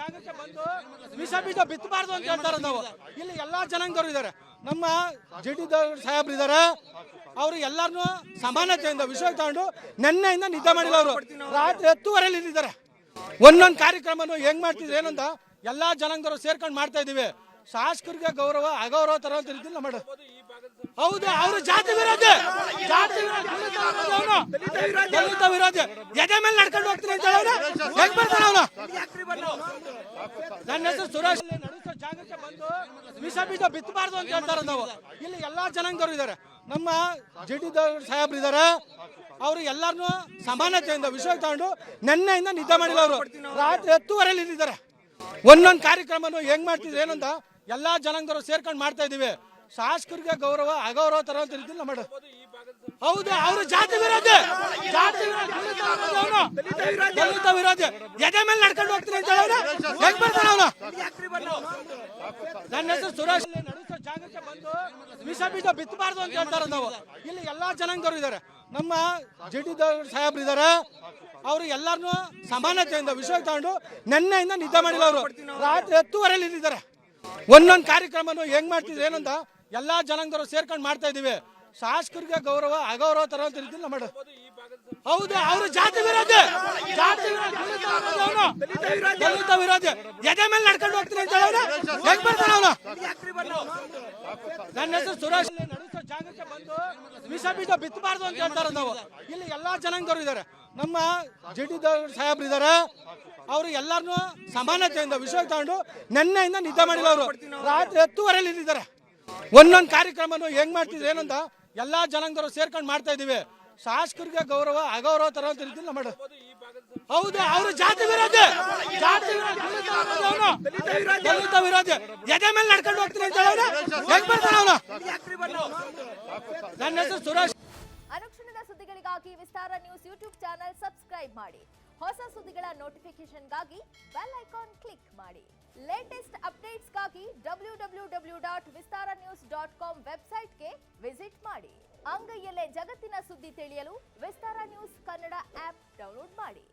ಜಾಗಕ್ಕೆ ಬಂದು ವಿಷ ಬೀಜ ಬಿತ್ತಬಾರ್ದು ಅಂತ ಹೇಳ್ತಾರೆ. ನಾವು ಇಲ್ಲಿ ಎಲ್ಲಾ ಜನಾಂಗದವರು ಇದ್ದಾರೆ, ನಮ್ಮ ಜಿ.ಟಿ. ಸಾಹೇಬ್ರು ಇದ್ದಾರೆ, ಅವರು ಎಲ್ಲರನ್ನೂ ಸಮಾನತೆಯಿಂದ ವಿಷಯ ತಗೊಂಡು ನೆನ್ನೆಯಿಂದ ನಿದ್ದೆ ಮಾಡಿಲ್ಲ. ಅವರು ರಾತ್ರಿ 10:30 ಇದ್ದಾರೆ. ಒಂದೊಂದು ಕಾರ್ಯಕ್ರಮನು ಹೆಂಗ್ ಮಾಡ್ತಿದ್ರು ಏನಂತ ಎಲ್ಲಾ ಜನಾಂಗದವರು ಸೇರ್ಕೊಂಡು ಮಾಡ್ತಾ ಇದೀವಿ. ಶಾಸಕರಿಗೆ ಗೌರವ ಅಗೌರವ ತರ ಅಂತ ರೀತಿಯಲ್ಲಿ ಮಾಡೋದು. ಹೌದು, ಅವರು ಜಾತಿ ವಿರೋಧಿ, ದಲಿತ ವಿರೋಧಿ, ಎದೆ ಮೇಲೆ ನಡ್ಕೊಂಡು ಹೋಗ್ತೀನಿ ಅಂತ ಹೇಳೋಣ. ಹೆಂಗ್ ಬರ್ತಾನೆ ಅವನು? ನನ್ನ ಹೆಸರು ಸುರೇಶ್. ನಡೆಸೋ ಜಾಗಕ್ಕೆ ಬಂದು ವಿಷ ಬೀಜ ಬಿತ್ತಬಾರ್ದು ಅಂತ ಹೇಳ್ತಾರೆ. ನಾವು ಇಲ್ಲಿ ಎಲ್ಲಾ ಜನಾಂಗದವರು ಇದ್ದಾರೆ, ನಮ್ಮ ಜಿ.ಟಿ. ಸಾಹೇಬ್ರು ಇದ್ದಾರೆ, ಅವರು ಎಲ್ಲರನ್ನೂ ಸಮಾನತೆಯಿಂದ ವಿಷಯ ತಗೊಂಡು ನೆನ್ನೆಯಿಂದ ನಿದ್ದೆ ಮಾಡಿಲ್ಲ. ಅವರು ರಾತ್ರಿ 10:30 ಇದ್ದಾರೆ. ಒಂದೊಂದು ಕಾರ್ಯಕ್ರಮನು ಹೆಂಗ್ ಮಾಡ್ತಿದ್ರು ಏನಂತ ಎಲ್ಲಾ ಜನಾಂಗದವರು ಸೇರ್ಕೊಂಡು ಮಾಡ್ತಾ ಇದೀವಿ. ಶಾಸಕರಿಗೆ ಗೌರವ ಅಗೌರವ ತರ ಅಂತ ರೀತಿಯಲ್ಲಿ ಮಾಡೋದು. ಹೌದು, ಅವರು ಜಾತಿ ವಿರೋಧಿ, ದಲಿತ ವಿರೋಧಿ, ಎದೆ ಮೇಲೆ ನಡ್ಕೊಂಡು ಹೋಗ್ತೀನಿ ಅಂತ ಹೇಳೋಣ. ಹೆಂಗ್ ಬರ್ತಾನೆ ಅವನು? ನನ್ನ ಹೆಸರು ಸುರೇಶ್. ನಡೆಸೋ ಜಾಗಕ್ಕೆ ಬಂದು ವಿಷ ಬೀಜ ಬಿತ್ತಬಾರ್ದು ಅಂತ ಹೇಳ್ತಾರೆ. ನಾವು ಇಲ್ಲಿ ಎಲ್ಲಾ ಜನಾಂಗದವರು ಇದ್ದಾರೆ, ನಮ್ಮ ಜಿ.ಟಿ. ಸಾಹೇಬ್ರು ಇದ್ದಾರೆ, ಅವರು ಎಲ್ಲರನ್ನೂ ಸಮಾನತೆಯಿಂದ ವಿಷಯ ತಗೊಂಡು ನೆನ್ನೆಯಿಂದ ನಿದ್ದೆ ಮಾಡಿಲ್ಲ. ಅವರು ರಾತ್ರಿ 10:30 ಇದ್ದಾರೆ. ಒಂದೊಂದು ಕಾರ್ಯಕ್ರಮನು ಹೆಂಗ್ ಮಾಡ್ತಿದ್ರು ಏನಂತ ಎಲ್ಲಾ ಜನಾಂಗದವರು ಸೇರ್ಕೊಂಡು ಮಾಡ್ತಾ ಇದೀವಿ. ಶಾಸಕರಿಗೆ ಗೌರವ ಅಗೌರವ ತರ ಅಂತ ರೀತಿಯಲ್ಲಿ ಮಾಡೋದು. ಹೌದು, ಅವರು ಜಾತಿ ವಿರೋಧಿ, ದಲಿತ ವಿರೋಧಿ, ಎದೆ ಮೇಲೆ ನಡ್ಕೊಂಡು ಹೋಗ್ತೀನಿ ಅಂತ ಹೇಳೋಣ. ಹೆಂಗ್ ಬರ್ತಾನೆ ಅವನು? ನನ್ನ ಹೆಸರು ಸುರೇಶ್. ನಡೆಸೋ ಜಾಗಕ್ಕೆ ಬಂದು ವಿಷ ಬೀಜ ಬಿತ್ತಬಾರ್ದು ಅಂತ ಹೇಳ್ತಾರೆ. ನಾವು ಇಲ್ಲಿ ಎಲ್ಲಾ ಜನಾಂಗದವರು ಇದ್ದಾರೆ, ನಮ್ಮ ಜಿ.ಟಿ. ಸಾಹೇಬ್ರು ಇದ್ದಾರೆ, ಅವರು ಎಲ್ಲರನ್ನೂ ಸಮಾನತೆಯಿಂದ ವಿಷಯ ತಗೊಂಡು ನೆನ್ನೆಯಿಂದ ನಿದ್ದೆ ಮಾಡಿಲ್ಲ. ಅವರು ರಾತ್ರಿ 10:30 ಇದ್ದಾರೆ. ಒಂದೊಂದು ಕಾರ್ಯಕ್ರಮನು ಹೆಂಗ್ ಮಾಡ್ತಿದ್ರು ಏನಂತ ಎಲ್ಲಾ ಜನಾಂಗದವರು ಸೇರ್ಕೊಂಡು ಮಾಡ್ತಾ ಇದೀವಿ. ಶಾಸಕರಿಗೆ ಗೌರವ ಅಗೌರವ ತರ ಅಂತ ರೀತಿಯಲ್ಲಿ ಮಾಡೋದು. ಹೌದು, ಅವರು ಜಾತಿ ವಿರೋಧಿ, ದಲಿತ ವಿರೋಧಿ, ಎದೆ ಮೇಲೆ ನಡ್ಕೊಂಡು ಹೋಗ್ತೀನಿ ಅಂತ ಹೇಳೋಣ. ಹೆಂಗ್ ಬರ್ತಾನೆ ಅವನು? ನನ್ನ ಹೆಸರು ಸುರೇಶ್. ಅನುಕ್ಷಣದ ಸುದ್ದಿಗಳಿಗಾಗಿ ವಿಸ್ತಾರ ನ್ಯೂಸ್ ಯೂಟ್ಯೂಬ್ ಚಾನೆಲ್ ಸಬ್ಸ್ಕ್ರೈಬ್ ಮಾಡಿ. ಹೊಸ ಸುದ್ದಿಗಳ ನೋಟಿಫಿಕೇಶನ್ಗಾಗಿ ಬೆಲ್ ಐಕಾನ್ ಕ್ಲಿಕ್ ಮಾಡಿ. ಲೇಟೆಸ್ಟ್ ಅಪ್ಡೇಟ್ಸ್ಗಾಗಿ www.vistaranews.com ವೆಬ್ಸೈಟ್ಗೆ ವಿಸಿಟ್ ಮಾಡಿ. ಅಂಗೈಯಲ್ಲೇ ಜಗತ್ತಿನ ಸುದ್ದಿ ತಿಳಿಯಲು ವಿಸ್ತಾರ ನ್ಯೂಸ್ ಕನ್ನಡ ಆಪ್ ಡೌನ್ಲೋಡ್ ಮಾಡಿ.